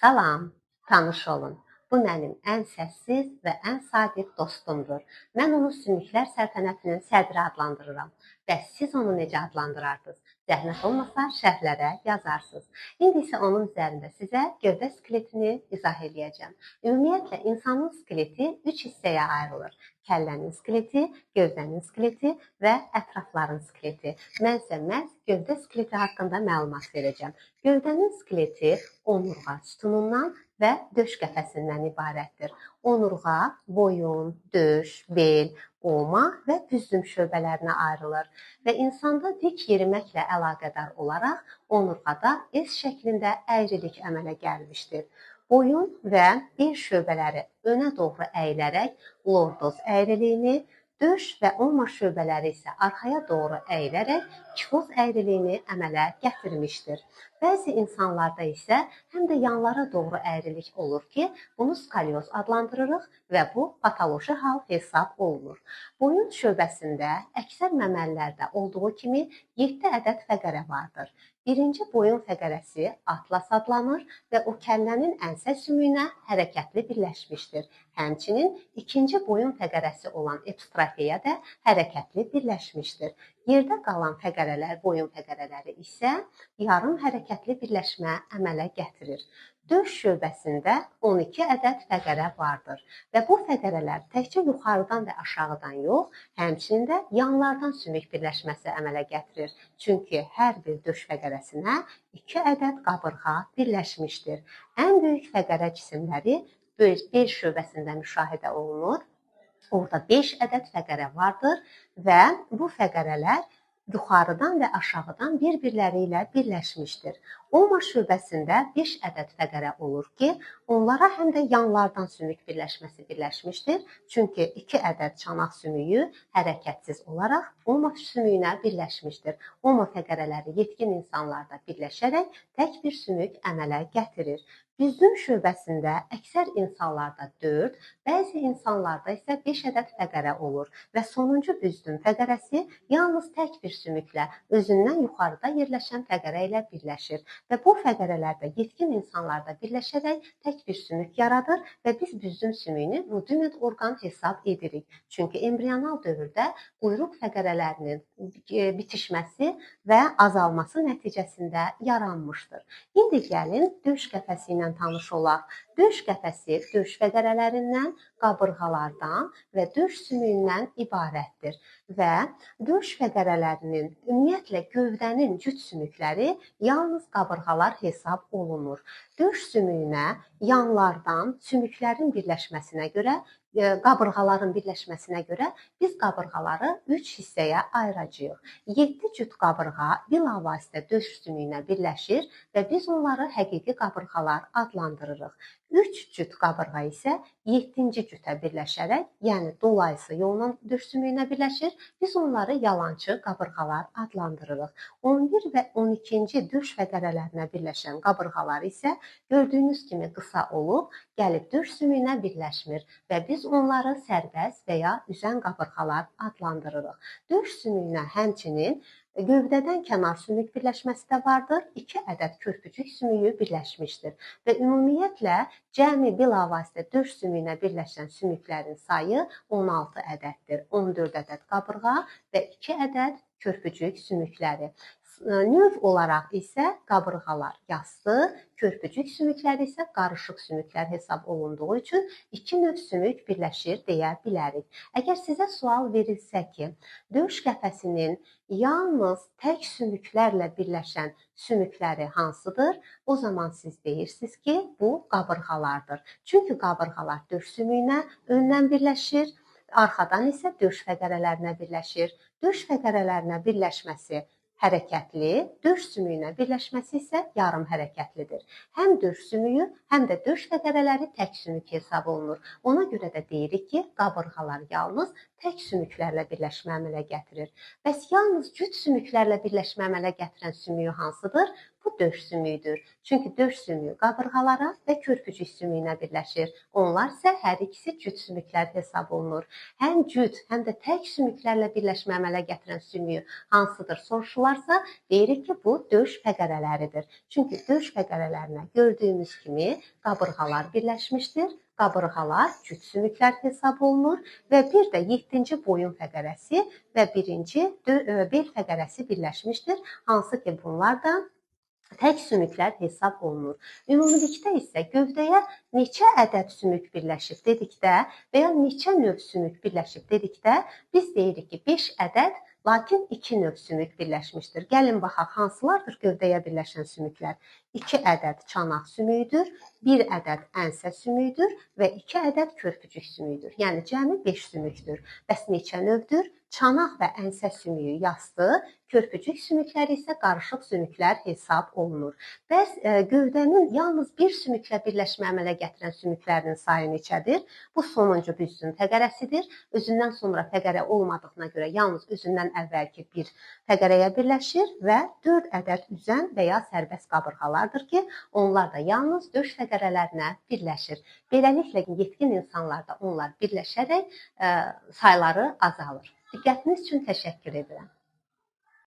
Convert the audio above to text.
Salam, tanış olun. Bu mənim ən səssiz və ən sadiq dostumdur. Mən onu Sümüklər Səltənətinin sədri adlandırıram. Bəs siz onu necə adlandırardınız? Zəhmət olmasa şərhlərə yazarsınız. İndi isə onun üzərində sizə gövdə skeletini izah edəcəm. Ümumiyyətlə insanın skeleti 3 hissəyə ayrılır. Kəllənin skeleti, gövdənin skeleti və ətrafların skeleti. Mən isə məhz gövdə skeleti haqqında məlumat verəcəm. Gövdənin skeleti onurğa sütunundan və döş qəfəsindən ibarətdir. Onurğa boyun, döş, bel, qoma və büzdüm şöbələrinə ayrılır və insanda dik yeriməklə əlaqədar olaraq onurğada S şəklində əyrilik əmələ gəlmişdir. Boyun və bel şöbələri önə doğru əyilərək lordoz əyriliyini, döş və omma şöbələri isə arxaya doğru əyilərək kifoz əyriliyini əmələ gətirmişdir. Bəzi insanlarda isə həm də yanlara doğru əyrilik olur ki, bunu skolyoz adlandırırıq və bu patoloji hal hesab olunur. Boyun şöbəsində əksər məməlilərdə olduğu kimi 7 ədəd fəqərə vardır. Birinci boyun fəqərəsi atlas adlanır və o kəllənin ənsə sümüyünə hərəkətli birləşmişdir. Həmçinin ikinci boyun fəqərəsi olan epistrafiya da hərəkətli birləşmişdir. Yerdə qalan fəqərələr, boyun fəqərələri isə yarım hərəkətli birləşmə əmələ gətirir. Döş şöbəsində 12 ədəd fəqərə vardır və bu fəqərələr təkcə yuxarıdan və aşağıdan yox, həmçinin də yanlardan sümük birləşməsi əmələ gətirir. Çünki hər bir döş fəqərəsinə 2 ədəd qabırğa birləşmişdir. Ən böyük fəqərə cisimləri bel şöbəsində müşahidə olunur. Orada 5 ədəd fəqərə vardır və bu fəqərələr yuxarıdan və aşağıdan bir-birləri ilə birləşmişdir. Omma şöbəsində 5 ədəd fəqərə olur ki, onlara həm də yanlardan sümük birləşməsi birləşmişdir. Çünki 2 ədəd çanaq sümüyü hərəkətsiz olaraq omma sümüyünə birləşmişdir. Omma fəqərələri yetkin insanlarda birləşərək tək bir sümük əmələ gətirir. Büzdüm şöbəsində əksər insanlarda 4, bəzi insanlarda isə 5 ədəd fəqərə olur və sonuncu büzdüm fəqərəsi yalnız tək bir sümüklə özündən yuxarıda yerləşən fəqərə ilə birləşir və bu fəqərələr də yetkin insanlarda birləşərək tək bir sümük yaradır və biz büzdüm sümüyünü rudimen orqan hesab edirik. Çünki embrional dövrdə quyruq fəqərələrinin bitişməsi və azalması nəticəsində yaranmışdır. İndi gəlin döş qəfəsi ilə tanış olaq. Döş qəfəsi döş fəqərələrindən, qabırğalardan və döş sümüyündən ibarətdir və döş fəqərələrinin ümumiyyətlə gövdənin cüt sümükləri yalnız qabırğalar hesab olunur. Döş sümüyünə yanlardan sümüklərin birləşməsinə görə, qabırğaların birləşməsinə görə biz qabırğaları 3 hissəyə ayıracağıq. 7 cüt qabırğa bilavasitə döş sümüyünə birləşir və biz onları həqiqi qabırğalar adlandırırıq. 3 cüt qabırğa isə 7-ci cütə birləşərək, yəni dolayısı yolla döş sümüyünə birləşir. Biz onları yalançı qabırğalar adlandırırıq. 11 və 12-ci döş fəqərələrinə birləşən qabırğalar isə gördüyünüz kimi qısa olub, gəlib döş sümüyünə birləşmir və biz onları sərbəst və ya üzən qabırğalar adlandırırıq. Döş sümüyünə həmçinin gövdədən kənar sümük birləşməsi də vardır. 2 ədəd körpücük sümüyü birləşmişdir və ümumiyyətlə cəmi bilavasitə döş sümüyünə birləşən sümüklərin sayı 16 ədəddir. 14 ədəd qabırğa və 2 ədəd körpücük sümükləri. Növ olaraq isə qabırğalar yassı, körpücük sümükləri isə qarışıq sümüklər hesab olunduğu üçün 2 növ sümük birləşir deyə bilərik. Əgər sizə sual verilsə ki, döş qəfəsinin yalnız tək sümüklərlə birləşən sümükləri hansıdır? O zaman siz deyirsiniz ki, bu qabırğalardır. Çünki qabırğalar döş sümüyünə öndən birləşir, arxadan isə döş fəqərələrinə birləşir. Döş fəqərələrinə birləşməsi hərəkətli, döş sümüyünə birləşməsi isə yarım hərəkətlidir. Həm döş sümüyü, həm də döş fəqərələri tək sümük hesab olunur. Ona görə də deyirik ki, qabırğalar yalnız tək sümüklərlə birləşmə əmələ gətirir. Bəs yalnız cüt sümüklərlə birləşmə əmələ gətirən sümüyü hansıdır? Bu döş sümüyüdür. Çünki döş sümüyü qabırğalara və körpücük sümüyünə birləşir. Onlar isə hər ikisi cüt sümüklər hesab olunur. Həm cüt, həm də tək sümüklərlə birləşmə əmələ gətirən sümüyü hansıdır soruşularsa, deyirik ki, bu döş fəqərələridir. Çünki döş fəqərələrinə gördüyümüz kimi qabırğalar birləşmişdir. Qabırğalar cüt sümüklər hesab olunur və bir də 7-ci boyun fəqərəsi və 1-ci bel fəqərəsi birləşmişdir. Hansı ki, bunlar da tək sümüklər hesab olunur. Ümumilikdə isə gövdəyə neçə ədəd sümük birləşib dedikdə və ya neçə növ sümük birləşib dedikdə biz deyirik ki, 5 ədəd, lakin 2 növ sümük birləşmişdir. Gəlin baxaq, hansılardır gövdəyə birləşən sümüklər? 2 ədəd çanaq sümüyüdür, 1 ədəd ənsə sümüyüdür və 2 ədəd körpücük sümüyüdür. Yəni cəmi 5 sümükdür. Bəs neçə növdür? Çanaq və ənsə sümüyü yastı, körpücük sümükləri isə qarışıq sümüklər hesab olunur. Bəs gövdənin yalnız bir sümüklə birləşmə əmələ gətirən sümüklərinin sayı neçədir? Bu sonuncu büzsün fəqərəsidir. Özündən sonra fəqərə olmadığına görə yalnız özündən əvvəlki bir fəqərəyə birləşir və 4 ədəd üzən və ya sərbəst qabırğalardır ki, onlar da yalnız döş fəqərələrinə birləşir. Beləliklə, yetkin insanlarda onlar birləşərək sayları azalır. Diqqətiniz üçün təşəkkür edirəm.